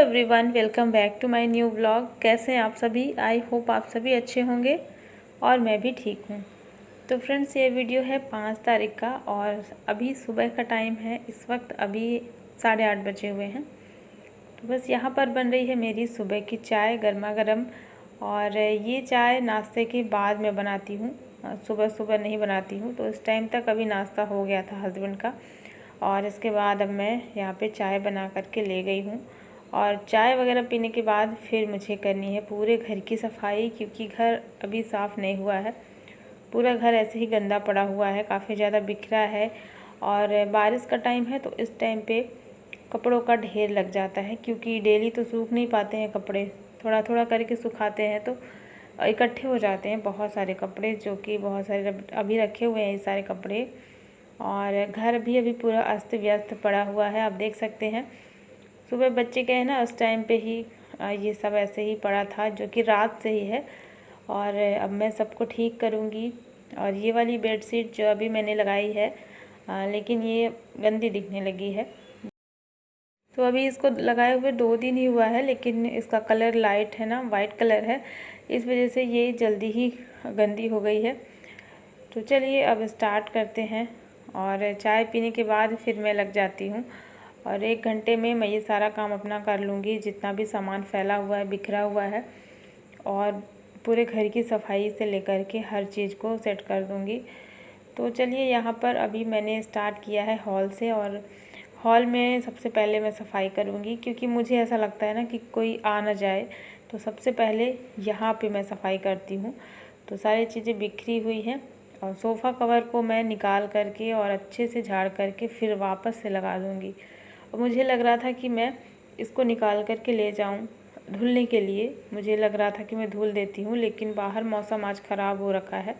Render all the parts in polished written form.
Everyone, welcome back to my new vlog. कैसे हैं आप सभी? आई होप आप सभी अच्छे होंगे और मैं भी ठीक हूँ। तो फ्रेंड्स, ये वीडियो है 5 तारीख का और अभी सुबह का टाइम है। इस वक्त अभी 8:30 बजे हुए हैं। तो बस यहाँ पर बन रही है मेरी सुबह की चाय गर्मा गर्म। और ये चाय नाश्ते के बाद मैं बनाती हूँ, सुबह सुबह नहीं बनाती हूँ। तो इस टाइम तक अभी नाश्ता हो गया था हस्बैंड का और इसके बाद अब मैं यहाँ पे चाय बना करके ले गई हूँ। और चाय वगैरह पीने के बाद फिर मुझे करनी है पूरे घर की सफाई, क्योंकि घर अभी साफ़ नहीं हुआ है। पूरा घर ऐसे ही गंदा पड़ा हुआ है, काफ़ी ज़्यादा बिखरा है। और बारिश का टाइम है तो इस टाइम पे कपड़ों का ढेर लग जाता है, क्योंकि डेली तो सूख नहीं पाते हैं कपड़े, थोड़ा थोड़ा करके सुखाते हैं तो इकट्ठे हो जाते हैं बहुत सारे कपड़े, जो कि बहुत सारे अभी रखे हुए हैं ये सारे कपड़े। और घर भी अभी पूरा अस्त व्यस्त पड़ा हुआ है, आप देख सकते हैं। सुबह बच्चे गए ना, उस टाइम पे ही ये सब ऐसे ही पड़ा था, जो कि रात से ही है। और अब मैं सबको ठीक करूँगी। और ये वाली बेडशीट जो अभी मैंने लगाई है, लेकिन ये गंदी दिखने लगी है। तो अभी इसको लगाए हुए 2 दिन ही हुआ है, लेकिन इसका कलर लाइट है ना, वाइट कलर है, इस वजह से ये जल्दी ही गंदी हो गई है। तो चलिए अब स्टार्ट करते हैं। और चाय पीने के बाद फिर मैं लग जाती हूँ और 1 घंटे में मैं ये सारा काम अपना कर लूँगी, जितना भी सामान फैला हुआ है, बिखरा हुआ है। और पूरे घर की सफाई से लेकर के हर चीज़ को सेट कर दूँगी। तो चलिए, यहाँ पर अभी मैंने स्टार्ट किया है हॉल से। और हॉल में सबसे पहले मैं सफाई करूँगी, क्योंकि मुझे ऐसा लगता है ना कि कोई आ ना जाए, तो सबसे पहले यहाँ पे मैं सफाई करती हूँ। तो सारी चीज़ें बिखरी हुई हैं और सोफ़ा कवर को मैं निकाल करके और अच्छे से झाड़ करके फिर वापस से लगा दूँगी। और मुझे लग रहा था कि मैं इसको निकाल करके ले जाऊँ धुलने के लिए। मुझे लग रहा था कि मैं धुल देती हूँ, लेकिन बाहर मौसम आज ख़राब हो रखा है।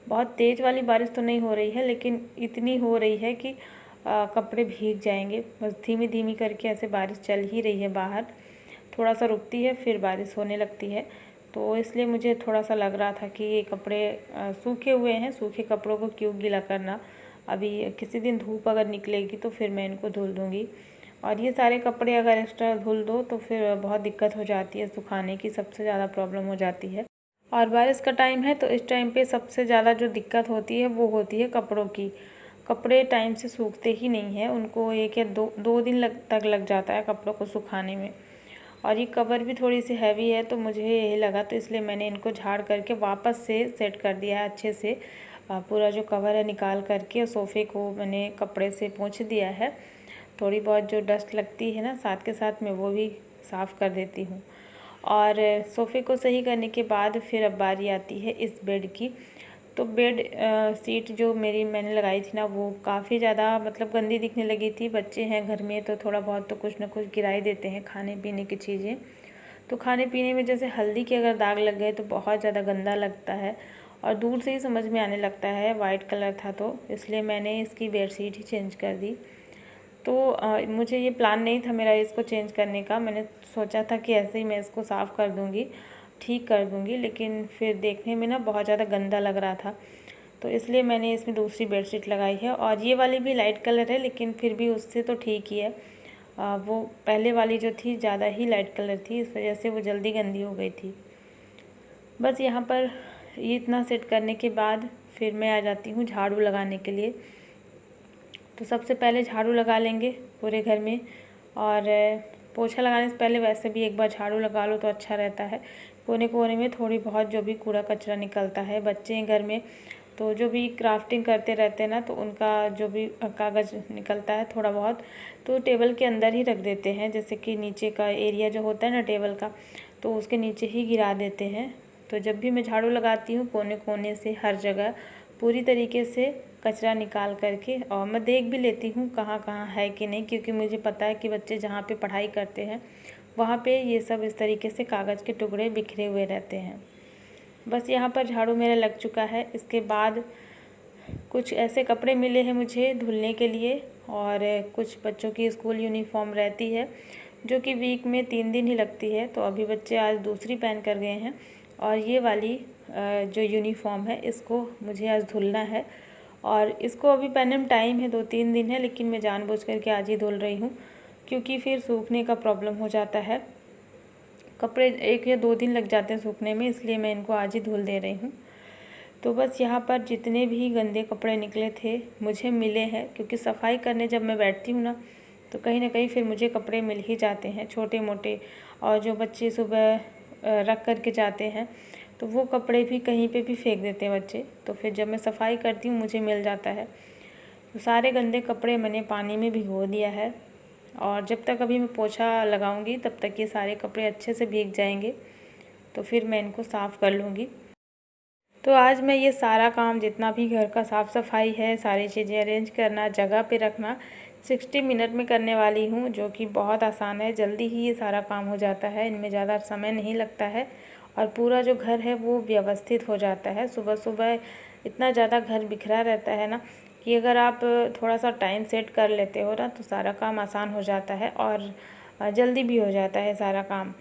बहुत तेज़ वाली बारिश तो नहीं हो रही है, लेकिन इतनी हो रही है कि कपड़े भीग जाएंगे। बस धीमी धीमी करके ऐसे बारिश चल ही रही है बाहर, थोड़ा सा रुकती है फिर बारिश होने लगती है। तो इसलिए मुझे थोड़ा सा लग रहा था कि ये कपड़े सूखे हुए हैं, सूखे कपड़ों को क्यों गीला करना। अभी किसी दिन धूप अगर निकलेगी तो फिर मैं इनको धुल दूँगी। और ये सारे कपड़े अगर एक्स्ट्रा धुल दो तो फिर बहुत दिक्कत हो जाती है, सुखाने की सबसे ज़्यादा प्रॉब्लम हो जाती है। और बारिश का टाइम है तो इस टाइम पे सबसे ज़्यादा जो दिक्कत होती है वो होती है कपड़ों की। कपड़े टाइम से सूखते ही नहीं हैं, उनको 1 या 2 दिन तक लग जाता है कपड़ों को सुखाने में। और ये कवर भी थोड़ी सी हैवी है, तो मुझे यही लगा, तो इसलिए मैंने इनको झाड़ करके वापस से सेट कर दिया है अच्छे से। पूरा जो कवर है निकाल करके सोफ़े को मैंने कपड़े से पोंछ दिया है। थोड़ी बहुत जो डस्ट लगती है ना, साथ के साथ मैं वो भी साफ़ कर देती हूँ। और सोफ़े को सही करने के बाद फिर अब बारी आती है इस बेड की। तो बेड सीट जो मैंने लगाई थी ना, वो काफ़ी ज़्यादा मतलब गंदी दिखने लगी थी। बच्चे हैं घर में तो थोड़ा बहुत तो कुछ ना कुछ गिरा ही देते हैं खाने पीने की चीज़ें। तो खाने पीने में जैसे हल्दी के अगर दाग लग गए तो बहुत ज़्यादा गंदा लगता है और दूर से ही समझ में आने लगता है। वाइट कलर था तो इसलिए मैंने इसकी बेडशीट ही चेंज कर दी। तो मुझे ये प्लान नहीं था मेरा इसको चेंज करने का। मैंने सोचा था कि ऐसे ही मैं इसको साफ़ कर दूँगी, ठीक कर दूँगी, लेकिन फिर देखने में ना बहुत ज़्यादा गंदा लग रहा था, तो इसलिए मैंने इसमें दूसरी बेडशीट लगाई है। और ये वाली भी लाइट कलर है, लेकिन फिर भी उससे तो ठीक ही है। वो पहले वाली जो थी ज़्यादा ही लाइट कलर थी, इस वजह से वो जल्दी गंदी हो गई थी। बस यहाँ पर ये इतना सेट करने के बाद फिर मैं आ जाती हूँ झाड़ू लगाने के लिए। तो सबसे पहले झाड़ू लगा लेंगे पूरे घर में। और पोछा लगाने से पहले वैसे भी एक बार झाड़ू लगा लो तो अच्छा रहता है। कोने कोने में थोड़ी बहुत जो भी कूड़ा कचरा निकलता है, बच्चे हैं घर में तो जो भी क्राफ्टिंग करते रहते हैं ना, तो उनका जो भी कागज़ निकलता है थोड़ा बहुत, तो टेबल के अंदर ही रख देते हैं। जैसे कि नीचे का एरिया जो होता है ना टेबल का, तो उसके नीचे ही गिरा देते हैं। तो जब भी मैं झाड़ू लगाती हूँ कोने कोने से हर जगह पूरी तरीके से कचरा निकाल करके, और मैं देख भी लेती हूँ कहाँ कहाँ है कि नहीं, क्योंकि मुझे पता है कि बच्चे जहाँ पे पढ़ाई करते हैं वहाँ पे ये सब इस तरीके से कागज़ के टुकड़े बिखरे हुए रहते हैं। बस यहाँ पर झाड़ू मेरा लग चुका है। इसके बाद कुछ ऐसे कपड़े मिले हैं मुझे धुलने के लिए, और कुछ बच्चों की स्कूल यूनिफॉर्म रहती है जो कि वीक में 3 दिन ही लगती है। तो अभी बच्चे आज दूसरी पहन कर गए हैं, और ये वाली जो यूनिफॉर्म है इसको मुझे आज धुलना है। और इसको अभी पहनने में टाइम है, 2-3 दिन है, लेकिन मैं जानबूझ करके आज ही धुल रही हूँ, क्योंकि फिर सूखने का प्रॉब्लम हो जाता है। कपड़े 1 या 2 दिन लग जाते हैं सूखने में, इसलिए मैं इनको आज ही धुल दे रही हूँ। तो बस यहाँ पर जितने भी गंदे कपड़े निकले थे मुझे मिले हैं, क्योंकि सफाई करने जब मैं बैठती हूँ ना तो कहीं ना कहीं फिर मुझे कपड़े मिल ही जाते हैं छोटे मोटे। और जो बच्चे सुबह रख कर के जाते हैं तो वो कपड़े भी कहीं पे भी फेंक देते हैं बच्चे, तो फिर जब मैं सफाई करती हूँ मुझे मिल जाता है। तो सारे गंदे कपड़े मैंने पानी में भिगो दिया है, और जब तक अभी मैं पोछा लगाऊंगी तब तक ये सारे कपड़े अच्छे से भीग जाएंगे, तो फिर मैं इनको साफ़ कर लूँगी। तो आज मैं ये सारा काम जितना भी घर का साफ़ सफाई है, सारी चीज़ें अरेंज करना, जगह पे रखना 60 मिनट में करने वाली हूँ, जो कि बहुत आसान है। जल्दी ही ये सारा काम हो जाता है, इनमें ज़्यादा समय नहीं लगता है और पूरा जो घर है वो व्यवस्थित हो जाता है। सुबह सुबह इतना ज़्यादा घर बिखरा रहता है ना कि अगर आप थोड़ा सा टाइम सेट कर लेते हो ना तो सारा काम आसान हो जाता है और जल्दी भी हो जाता है सारा काम,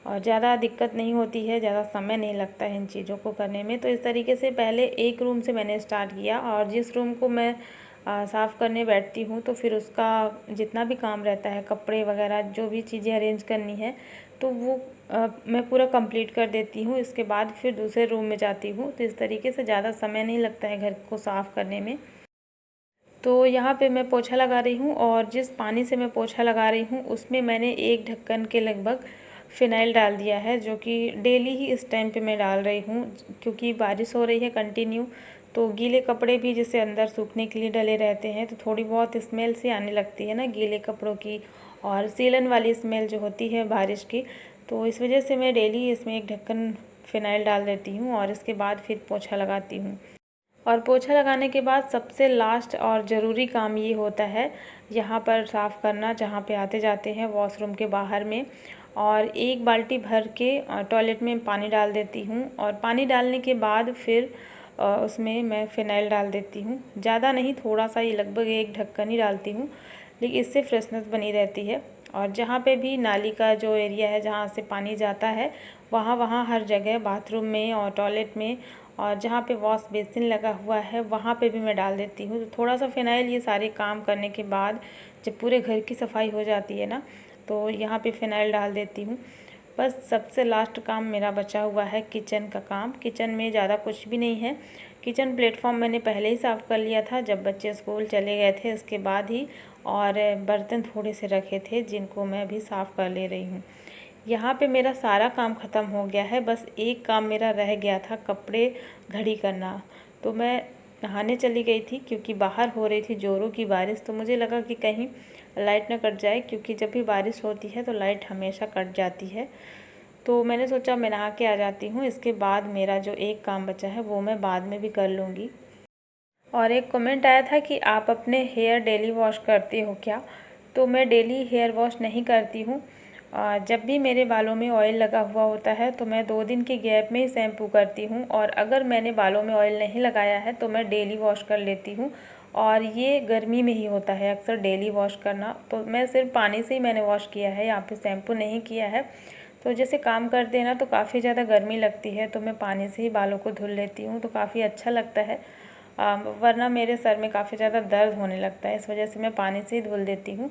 और ज़्यादा दिक्कत नहीं होती है, ज़्यादा समय नहीं लगता है इन चीज़ों को करने में। तो इस तरीके से पहले एक रूम से मैंने स्टार्ट किया, और जिस रूम को मैं साफ़ करने बैठती हूँ तो फिर उसका जितना भी काम रहता है, कपड़े वगैरह जो भी चीज़ें अरेंज करनी है, तो वो मैं पूरा कंप्लीट कर देती हूँ। इसके बाद फिर दूसरे रूम में जाती हूँ। तो इस तरीके से ज़्यादा समय नहीं लगता है घर को साफ़ करने में। तो यहाँ पे मैं पोछा लगा रही हूँ, और जिस पानी से मैं पोछा लगा रही हूँ उसमें मैंने 1 ढक्कन के लगभग फ़िनाइल डाल दिया है, जो कि डेली ही इस टाइम पे मैं डाल रही हूँ, क्योंकि बारिश हो रही है कंटिन्यू। तो गीले कपड़े भी जैसे अंदर सूखने के लिए डले रहते हैं तो थोड़ी बहुत स्मेल सी आने लगती है ना गीले कपड़ों की, और सीलन वाली स्मेल जो होती है बारिश की। तो इस वजह से मैं डेली इसमें 1 ढक्कन फ़िनाइल डाल देती हूँ, और इसके बाद फिर पोछा लगाती हूँ। और पोछा लगाने के बाद सबसे लास्ट और ज़रूरी काम ये होता है यहाँ पर साफ़ करना, जहाँ पे आते जाते हैं वॉशरूम के बाहर में। और 1 बाल्टी भर के टॉयलेट में पानी डाल देती हूँ, और पानी डालने के बाद फिर उसमें मैं फ़िनाइल डाल देती हूँ। ज़्यादा नहीं, थोड़ा सा ही, लगभग 1 ढक्कन ही डालती हूँ, लेकिन इससे फ्रेशनेस बनी रहती है। और जहाँ पे भी नाली का जो एरिया है जहाँ से पानी जाता है, वहाँ हर जगह, बाथरूम में और टॉयलेट में, और जहाँ पे वॉश बेसिन लगा हुआ है वहाँ पे भी मैं डाल देती हूँ। तो थोड़ा सा फ़िनाइल ये सारे काम करने के बाद जब पूरे घर की सफाई हो जाती है ना, तो यहाँ पे फ़िनाइल डाल देती हूँ। बस सबसे लास्ट काम मेरा बचा हुआ है किचन का काम। किचन में ज़्यादा कुछ भी नहीं है। किचन प्लेटफॉर्म मैंने पहले ही साफ़ कर लिया था जब बच्चे स्कूल चले गए थे, इसके बाद ही। और बर्तन थोड़े से रखे थे जिनको मैं अभी साफ़ कर ले रही हूँ। यहाँ पे मेरा सारा काम ख़त्म हो गया है, बस एक काम मेरा रह गया था, कपड़े घड़ी करना। तो मैं नहाने चली गई थी क्योंकि बाहर हो रही थी ज़ोरों की बारिश, तो मुझे लगा कि कहीं लाइट ना कट जाए, क्योंकि जब भी बारिश होती है तो लाइट हमेशा कट जाती है। तो मैंने सोचा मैं नहा के आ जाती हूँ, इसके बाद मेरा जो एक काम बचा है वो मैं बाद में भी कर लूँगी। और एक कमेंट आया था कि आप अपने हेयर डेली वॉश करते हो क्या? तो मैं डेली हेयर वॉश नहीं करती हूँ। जब भी मेरे बालों में ऑयल लगा हुआ होता है तो मैं 2 दिन के गैप में ही शैम्पू करती हूँ, और अगर मैंने बालों में ऑयल नहीं लगाया है तो मैं डेली वॉश कर लेती हूँ। और ये गर्मी में ही होता है अक्सर डेली वॉश करना। तो मैं सिर्फ पानी से ही मैंने वॉश किया है, यहाँ पे शैम्पू नहीं किया है। तो जैसे काम करते हैं ना तो काफ़ी ज़्यादा गर्मी लगती है, तो मैं पानी से ही बालों को धुल लेती हूँ, तो काफ़ी अच्छा लगता है। वरना मेरे सर में काफ़ी ज़्यादा दर्द होने लगता है, इस वजह से मैं पानी से ही धुल देती हूँ।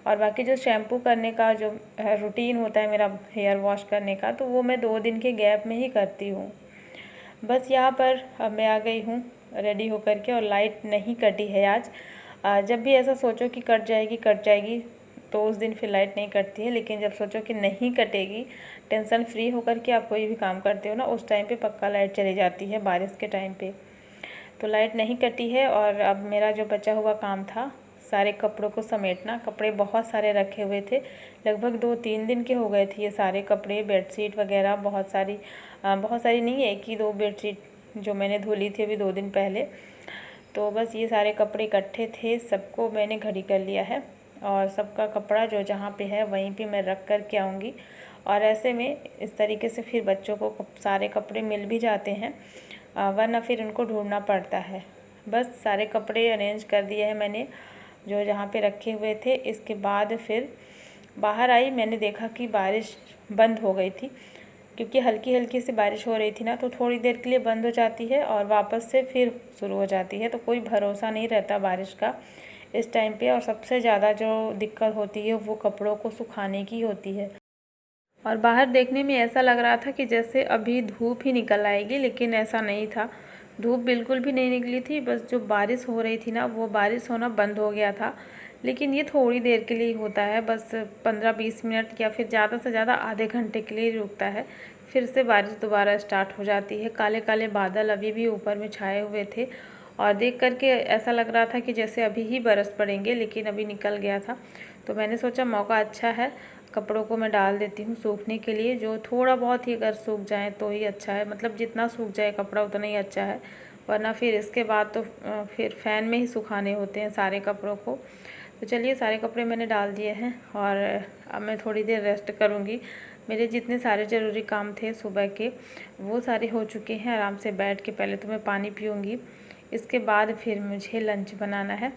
और बाकी जो शैम्पू करने का जो रूटीन होता है मेरा हेयर वॉश करने का, तो वो मैं 2 दिन के गैप में ही करती हूँ। बस यहाँ पर अब मैं आ गई हूँ रेडी होकर के, और लाइट नहीं कटी है आज। जब भी ऐसा सोचो कि कट जाएगी तो उस दिन फिर लाइट नहीं कटती है, लेकिन जब सोचो कि नहीं कटेगी, टेंशन फ्री होकर के आप कोई भी काम करते हो ना, उस टाइम पे पक्का लाइट चली जाती है बारिश के टाइम पे। तो लाइट नहीं कटी है, और अब मेरा जो बचा हुआ काम था सारे कपड़ों को समेटना। कपड़े बहुत सारे रखे हुए थे, लगभग 2-3 दिन के हो गए थे ये सारे कपड़े, बेडशीट वगैरह बहुत सारी नहीं, 1 ही 2 बेडशीट जो मैंने धुली थी अभी 2 दिन पहले। तो बस ये सारे कपड़े इकट्ठे थे, सबको मैंने घड़ी कर लिया है, और सबका कपड़ा जो जहाँ पे है वहीं पे मैं रख कर के आऊँगी। और ऐसे में इस तरीके से फिर बच्चों को सारे कपड़े मिल भी जाते हैं, वरना फिर उनको ढूंढना पड़ता है। बस सारे कपड़े अरेंज कर दिए हैं मैंने जो जहाँ पे रखे हुए थे। इसके बाद फिर बाहर आई, मैंने देखा कि बारिश बंद हो गई थी, क्योंकि हल्की हल्की सी बारिश हो रही थी ना, तो थोड़ी देर के लिए बंद हो जाती है और वापस से फिर शुरू हो जाती है, तो कोई भरोसा नहीं रहता बारिश का। इस टाइम पे। और सबसे ज़्यादा जो दिक्कत होती है वो कपड़ों को सुखाने की होती है। और बाहर देखने में ऐसा लग रहा था कि जैसे अभी धूप ही निकल आएगी, लेकिन ऐसा नहीं था। धूप बिल्कुल भी नहीं निकली थी, बस जो बारिश हो रही थी ना, वो बारिश होना बंद हो गया था। लेकिन ये थोड़ी देर के लिए होता है, बस 15-20 मिनट या फिर ज़्यादा से ज़्यादा आधे घंटे के लिए रुकता है। फिर से बारिश दोबारा स्टार्ट हो जाती है। काले काले बादल अभी भी ऊपर में छाए हुए थे और देख करके ऐसा लग रहा था कि जैसे अभी ही बरस पड़ेंगे, लेकिन अभी निकल गया था। तो मैंने सोचा मौका अच्छा है, कपड़ों को मैं डाल देती हूँ सूखने के लिए। जो थोड़ा बहुत ही अगर सूख जाए तो ही अच्छा है, मतलब जितना सूख जाए कपड़ा उतना ही अच्छा है, वरना फिर इसके बाद तो फिर फ़ैन में ही सुखाने होते हैं सारे कपड़ों को। तो चलिए, सारे कपड़े मैंने डाल दिए हैं और अब मैं थोड़ी देर रेस्ट करूँगी। मेरे जितने सारे ज़रूरी काम थे सुबह के वो सारे हो चुके हैं। आराम से बैठ के पहले तो मैं पानी पीऊँगी, इसके बाद फिर मुझे लंच बनाना है।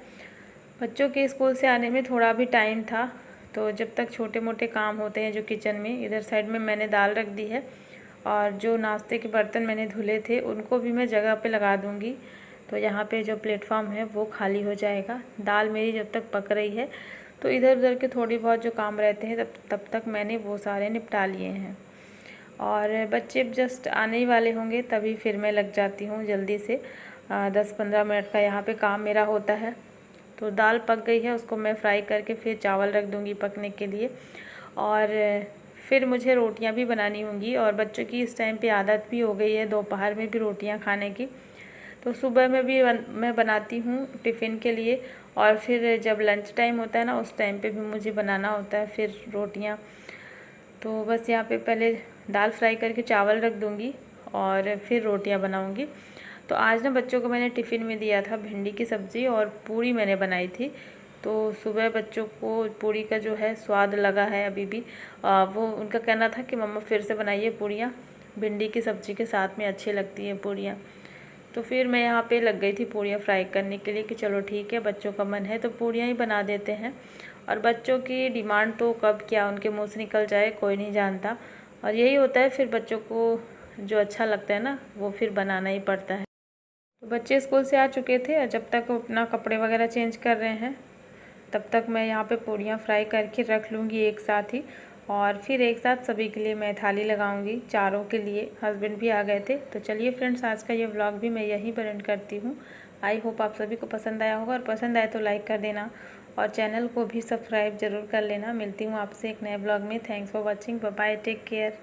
बच्चों के स्कूल से आने में थोड़ा भी टाइम था, तो जब तक छोटे मोटे काम होते हैं जो किचन में, इधर साइड में मैंने दाल रख दी है और जो नाश्ते के बर्तन मैंने धुले थे उनको भी मैं जगह पे लगा दूँगी। तो यहाँ पे जो प्लेटफॉर्म है वो खाली हो जाएगा। दाल मेरी जब तक पक रही है तो इधर उधर के थोड़ी बहुत जो काम रहते हैं तब तक मैंने वो सारे निपटा लिए हैं। और बच्चे जस्ट आने ही वाले होंगे तभी फिर मैं लग जाती हूँ जल्दी से। 10-15 मिनट का यहाँ पे काम मेरा होता है। तो दाल पक गई है, उसको मैं फ्राई करके फिर चावल रख दूँगी पकने के लिए। और फिर मुझे रोटियां भी बनानी होंगी और बच्चों की इस टाइम पे आदत भी हो गई है दोपहर में भी रोटियां खाने की। तो सुबह में भी मैं बनाती हूँ टिफ़िन के लिए, और फिर जब लंच टाइम होता है ना उस टाइम पे भी मुझे बनाना होता है फिर रोटियाँ। तो बस यहाँ पे पहले दाल फ्राई करके चावल रख दूँगी और फिर रोटियाँ बनाऊँगी। तो आज ना बच्चों को मैंने टिफ़िन में दिया था भिंडी की सब्ज़ी और पूरी मैंने बनाई थी। तो सुबह बच्चों को पूरी का जो है स्वाद लगा है अभी भी। वो उनका कहना था कि मम्मा फिर से बनाइए पूरियाँ, भिंडी की सब्ज़ी के साथ में अच्छी लगती हैं पूरियाँ। तो फिर मैं यहाँ पे लग गई थी पूरियाँ फ्राई करने के लिए कि चलो ठीक है, बच्चों का मन है तो पूरियाँ ही बना देते हैं। और बच्चों की डिमांड तो कब क्या उनके मुँह से निकल जाए कोई नहीं जानता, और यही होता है फिर बच्चों को जो अच्छा लगता है ना वो फिर बनाना ही पड़ता है। तो बच्चे स्कूल से आ चुके थे और जब तक वो अपना कपड़े वगैरह चेंज कर रहे हैं तब तक मैं यहाँ पे पूरियाँ फ्राई करके रख लूँगी एक साथ ही, और फिर एक साथ सभी के लिए मैं थाली लगाऊंगी चारों के लिए। हस्बैंड भी आ गए थे। तो चलिए फ्रेंड्स, आज का ये व्लॉग भी मैं यहीं पर एंड करती हूँ। आई होप आप सभी को पसंद आया होगा, और पसंद आए तो लाइक कर देना और चैनल को भी सब्सक्राइब ज़रूर कर लेना। मिलती हूँ आपसे एक नए ब्लॉग में। Thanks for watching, bye bye, take care.